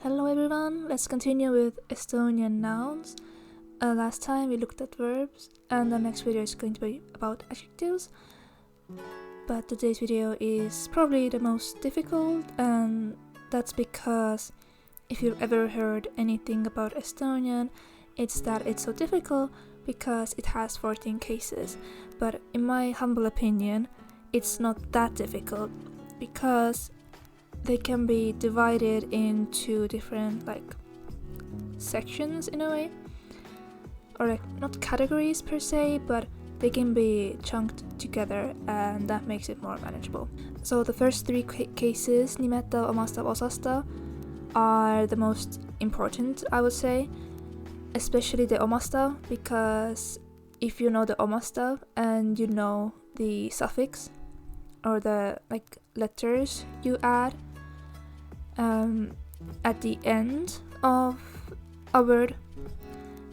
Hello everyone, let's continue with Estonian nouns. Last time we looked at verbs, and the next video is going to be about adjectives. But today's video is probably the most difficult, and that's because if you've ever heard anything about Estonian, it's that it's so difficult because it has 14 cases. But in my humble opinion, it's not that difficult because they can be divided into different sections in a way, or not categories per se, but they can be chunked together, and that makes it more manageable. So the first three cases, nimetav, omastav, osastav, are the most important, I would say, especially the omastav, because if you know the omastav and you know the suffix or the letters you add at the end of a word,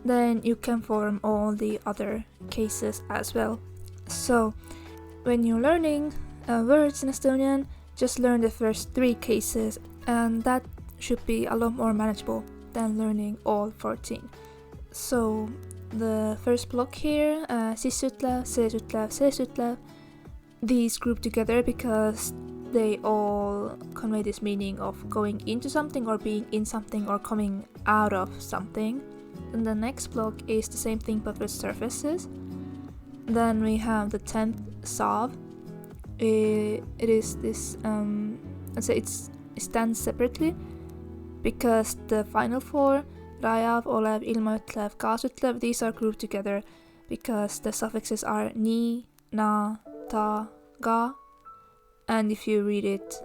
then you can form all the other cases as well. So when you're learning words in Estonian, just learn the first three cases, and that should be a lot more manageable than learning all 14. So the first block here, sisütlev, seesütlev, seesütlev, these group together because they all convey this meaning of going into something or being in something or coming out of something. And the next block is the same thing but with surfaces. Then we have the 10th sav. It is this, let's say it stands separately because the final four, rajav, olev, ilmaütlev, kaasütlev, these are grouped together because the suffixes are ni, na, ta, ga. And if you read it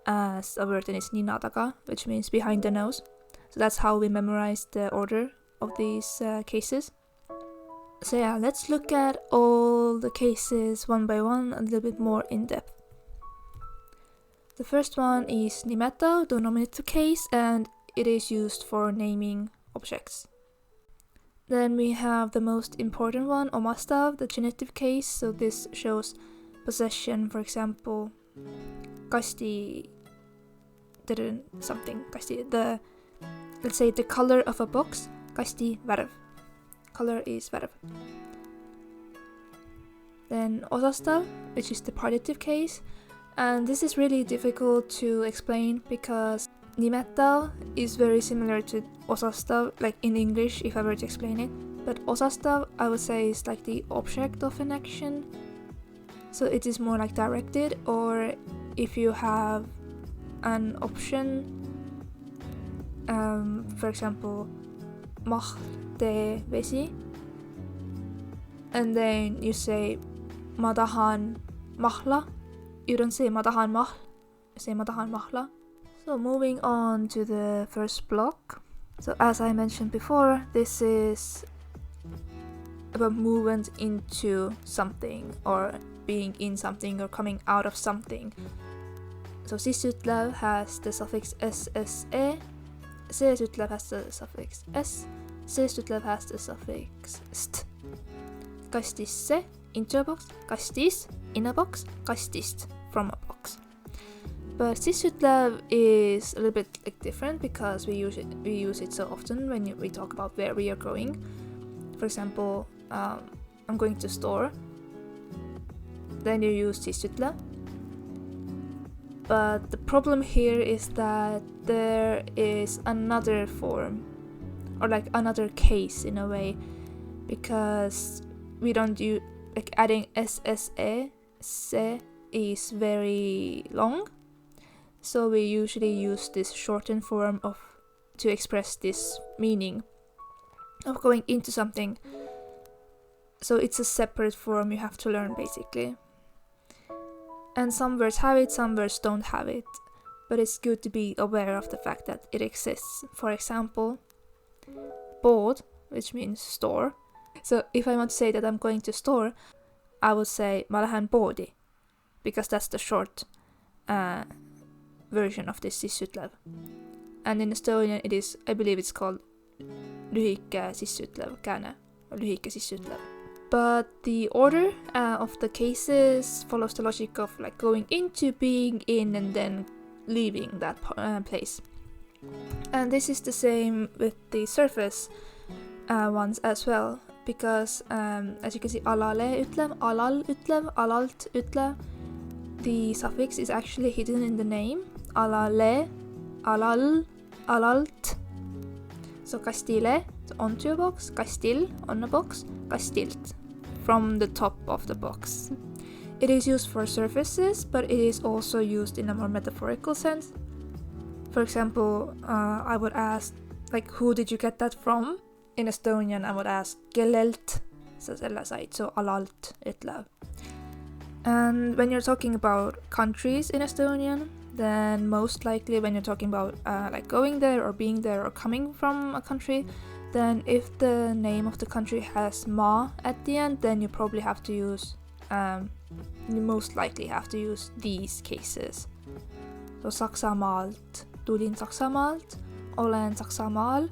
as a word, then it's ninadaga, which means behind the nose. So that's how we memorize the order of these cases. So yeah, let's look at all the cases one by one, a little bit more in depth. The first one is nimetav, the nominative case, and it is used for naming objects. Then we have the most important one, omastav, the genitive case, so this shows possession. For example, kasti did something, let's say the color of a box, kasti värv, color is värv. Then osastav, which is the partitive case, and this is really difficult to explain because nimetav is very similar to osastav, like in English if I were to explain it, but osastav I would say is like the object of an action. So it is more like directed, or if you have an option, for example, mahl, tee, vesi, and then you say ma tahan mahla, you don't say ma tahan mahl, you say ma tahan mahla. So moving on to the first block. So as I mentioned before, this is about movement into something or being in something or coming out of something. So sisütlev has the suffix sse, seesütlev has the suffix s, seesütlev has the suffix st. Kastisse, into a box, kastis, in a box, kastist, from a box. But sisütlev is a little bit different because we use it so often when we talk about where we are going. For example, I'm going to store, then you use sisütlev. But the problem here is that there is another form, or another case in a way, because we don't do adding sse, se is very long, so we usually use this shortened form to express this meaning of going into something. So it's a separate form you have to learn basically. And some words have it, some words don't have it. But it's good to be aware of the fact that it exists. For example, pood, which means store. So if I want to say that I'm going to store, I would say ma lähen poodi, because that's the short version of this sisütlev. And in Estonian it is, I believe it's called lühike sisütlev kääne, or lühike sisütlev. But the order of the cases follows the logic of going into, being in, and then leaving that place. And this is the same with the surface ones as well, because as you can see, alale ütlev, alal ütlev, alalt ütlev, the suffix is actually hidden in the name. Alale, alal, alalt. So kastile, onto a box, kastil, on a box, kastilt, from the top of the box. It is used for surfaces, but it is also used in a more metaphorical sense. For example, I would ask, like, who did you get that from? In Estonian, I would ask, kellelt sa selle said, so alalt ütlev. And when you're talking about countries in Estonian, then most likely when you're talking about like going there or being there or coming from a country, then if the name of the country has maa at the end, then you probably have to use, you most likely have to use these cases. So Saksamaalt, tulin Saksamaalt, olen Saksamaal,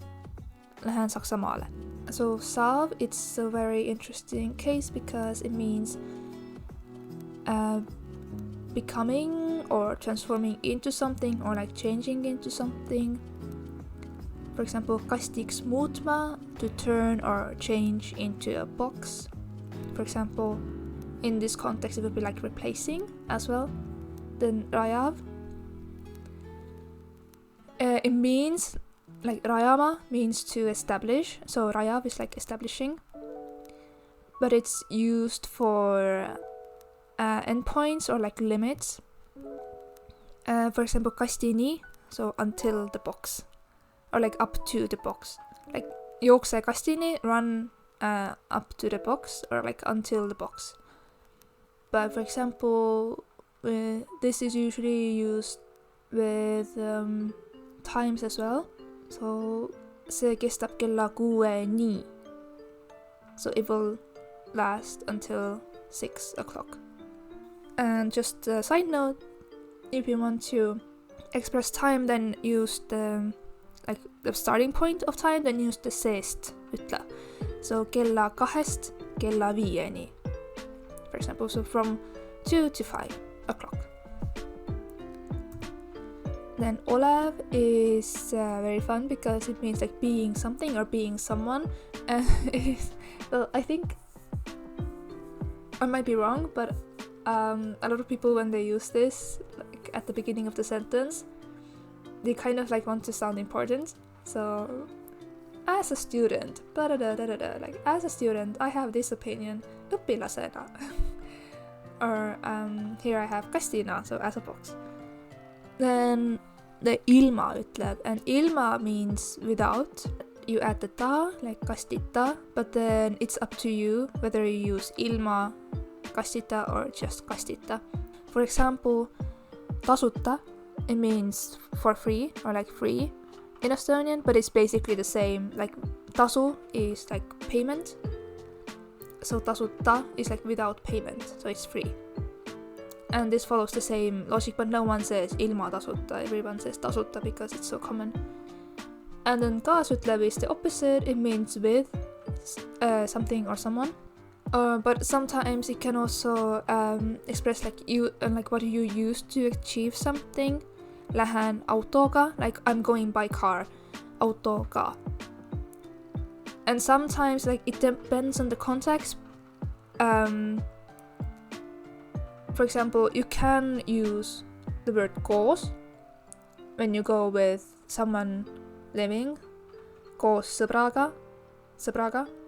lähen Saksamaale. So saav, it's a very interesting case because it means becoming or transforming into something or like changing into something. For example, kastiks muutma, to turn or change into a box. For example, in this context it would be like replacing as well. Then rajav, it means like rajama means to establish, so rajav is like establishing, but it's used for endpoints or like limits. For example, kastini, so until the box, or like up to the box, like jookse kastini, run up to the box, or like until the box. But for example, this is usually used with times as well. So see kestab kella 6-ni, so it will last until 6 o'clock. And just a side note, if you want to express time, then use the like the starting point of time, then use the seest ütle. So kella 2-st kella 5-ni, for example, so from 2 to 5 o'clock. Then olev is very fun because it means like being something or being someone. Well, I think I might be wrong, but a lot of people, when they use this like at the beginning of the sentence, they kind of like want to sound important. So as a student, like as a student, I have this opinion, õpilasena. Or here I have kastina, so as a box. Then the ilma ütleb, and ilma means without. You add the ta, like kastita, but then it's up to you whether you use ilma kastita or just kastita. For example, tasuta, it means for free or like free in Estonian, but it's basically the same. Like tasu is like payment, so tasuta is like without payment, so it's free. And this follows the same logic, but no one says ilma tasuta, everyone says tasuta because it's so common. And then kaasütlev is the opposite, it means with something or someone. But sometimes it can also express like you and like what you use to achieve something. Lähen autoga, like I'm going by car, autoga. And sometimes like it depends on the context. For example, you can use the word koos when you go with someone living. Koos sõbraga,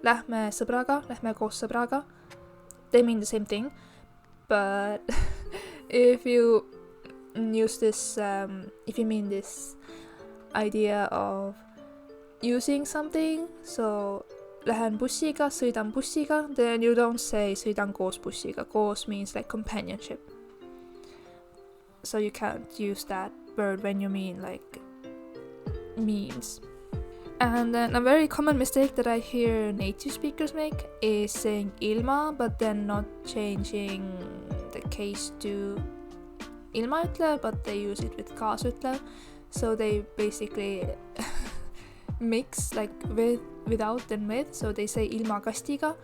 lähme sõbraga, lähme koos sõbraga. They mean the same thing, but if you use this, if you mean this idea of using something, so lähen bussiga, sõidan bussiga, then you don't say sõidan koos bussiga. Koos means like companionship. So you can't use that word when you mean like means. And then a very common mistake that I hear native speakers make is saying ilma, but then not changing the case to ilma ütlev, but they use it with kaasütlev. So they basically mix like with, without and with, so they say ilma kastiga,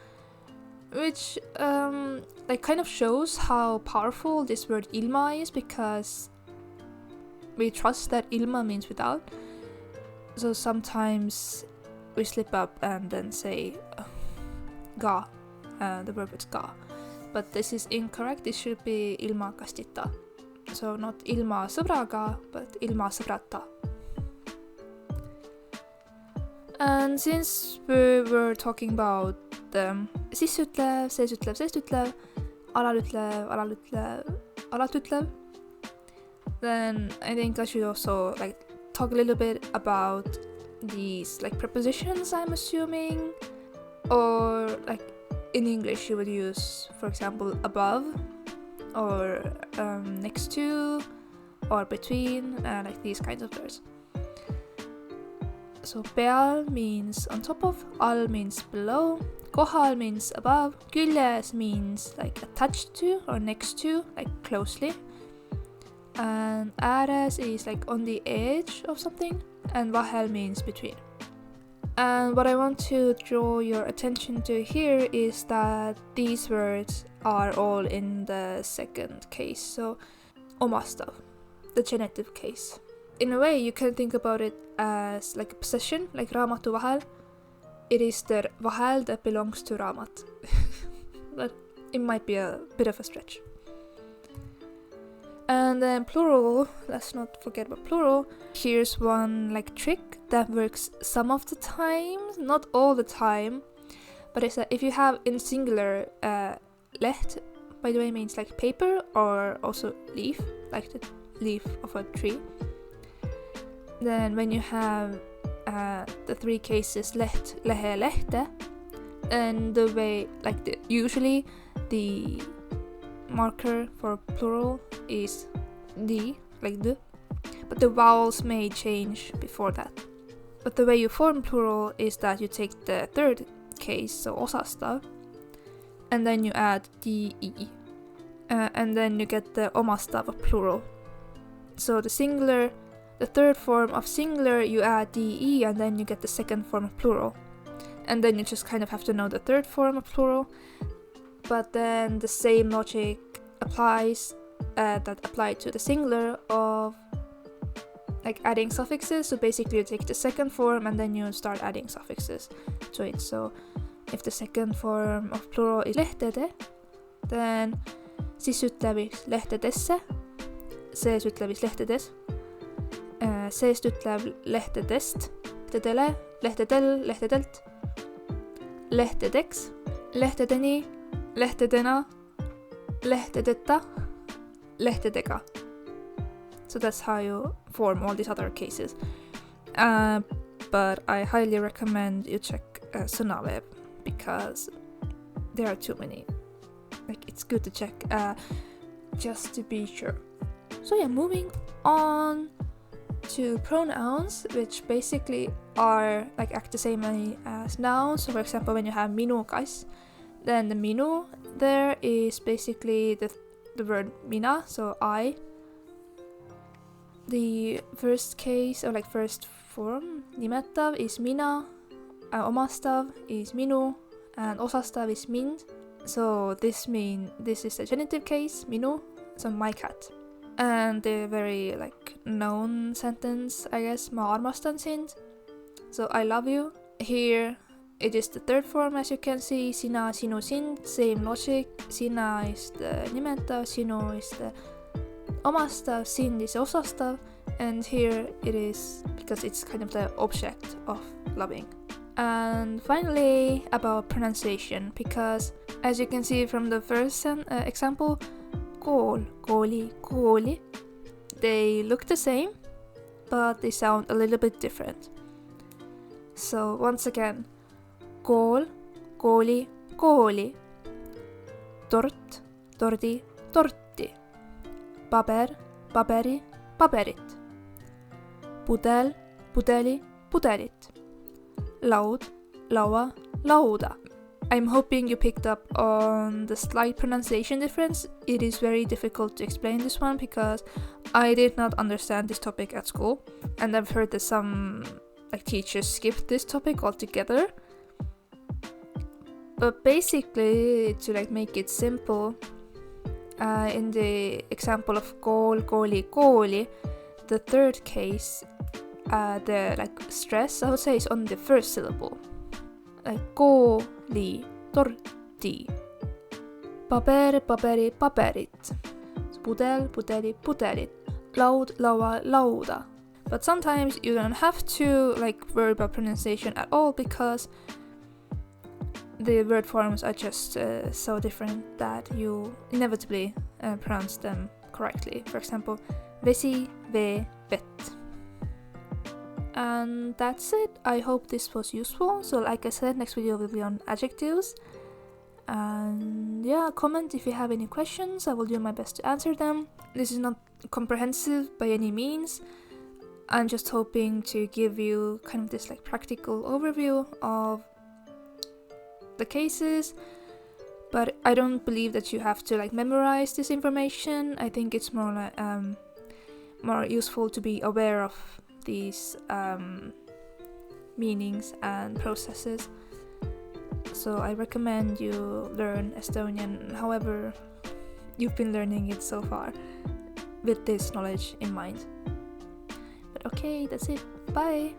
which like kind of shows how powerful this word ilma is, because we trust that ilma means without, So sometimes we slip up and then say ga, the verb is ga. But this is incorrect, it should be ilma kastita. So not ilma sõbraga, but ilma sõbrata. And since we were talking about sisseütlev, seesütlev, seestütlev, alalütlev, alatütlev, then I think I should also talk a little bit about these prepositions, I'm assuming, or in English you would use, for example, above, or next to, or between, these kinds of words. So peal means on top of, all means below, kohal means above, küljes means attached to or next to, closely, and ääres is on the edge of something, and vahel means between. And what I want to draw your attention to here is that these words are all in the second case, so omastav, the genitive case. In a way, you can think about it as a possession, like raamatu vahel. It is the vahel that belongs to raamat. But it might be a bit of a stretch. And then plural, let's not forget about plural. Here's one trick that works some of the time, not all the time. But it's that if you have in singular leht, by the way, means paper or also leaf, like the leaf of a tree. Then when you have the three cases leht, lehe, lehte, and the way usually the marker for plural is the, the, but the vowels may change before that. But the way you form plural is that you take the third case, so osastav, and then you add di, and then you get the omastav of plural. So the third form of singular, you add de, and then you get the second form of plural. And then you just kind of have to know the third form of plural. But then the same logic applies that applied to the singular of adding suffixes. So basically you take the second form and then you start adding suffixes to it. So if the second form of plural is lehtede, then sisütlevis lehtedesse, seesütlevis lehtedes, seestütlev lehtedest, lehtedele, lehtedel, lehtedelt, lehtedeks, lehtedeni, lehtedena, lehtedeta, lehtedega. So that's how you form all these other cases. But I highly recommend you check Sõnaweb because there are too many. It's good to check just to be sure. So yeah, moving on to pronouns, which basically are act the same as nouns. So for example, when you have minu kass, then the minu there is basically the word mina, so I. The first case or first form, nimetav, is mina, omastav is minu, and osastav is mind. So this is the genitive case, minu, so my cat. And the very known sentence, I guess, ma armastan sind, so I love you. Here it is the third form, as you can see, sina, sinu, sind, same logic. Sina is the nimetav, sinu is the omastav, sind is osastav, and here it is because it's kind of the object of loving. And finally, about pronunciation, because as you can see from the first example, kool, kooli, kooli, they look the same, but they sound a little bit different. So once again, kool, kooli, kooli, tort, tordi, torti, paber, paberi, paberit, pudel, pudeli, pudelit, laud, laua, lauda. I'm hoping you picked up on the slight pronunciation difference. It is very difficult to explain this one because I did not understand this topic at school, and I've heard that some teachers skipped this topic altogether. But basically, to make it simple, in the example of kool, kooli, kooli, the third case the like stress, I would say, is on the first syllable. Like kooli, torti. Paber, paberi, paberit. Pudel, pudeli, pudelit. Laud, laua, lauda. But sometimes you don't have to like verbal pronunciation at all because the word forms are just so different that you inevitably pronounce them correctly. For example, vesi, vee, vet. And that's it. I hope this was useful. So like I said, next video will be on adjectives. And yeah, comment if you have any questions. I will do my best to answer them. This is not comprehensive by any means. I'm just hoping to give you kind of this like practical overview of the cases, but I don't believe that you have to like memorize this information. I think it's more like more useful to be aware of these meanings and processes. So I recommend you learn Estonian however you've been learning it so far, with this knowledge in mind. But okay, that's it. Bye!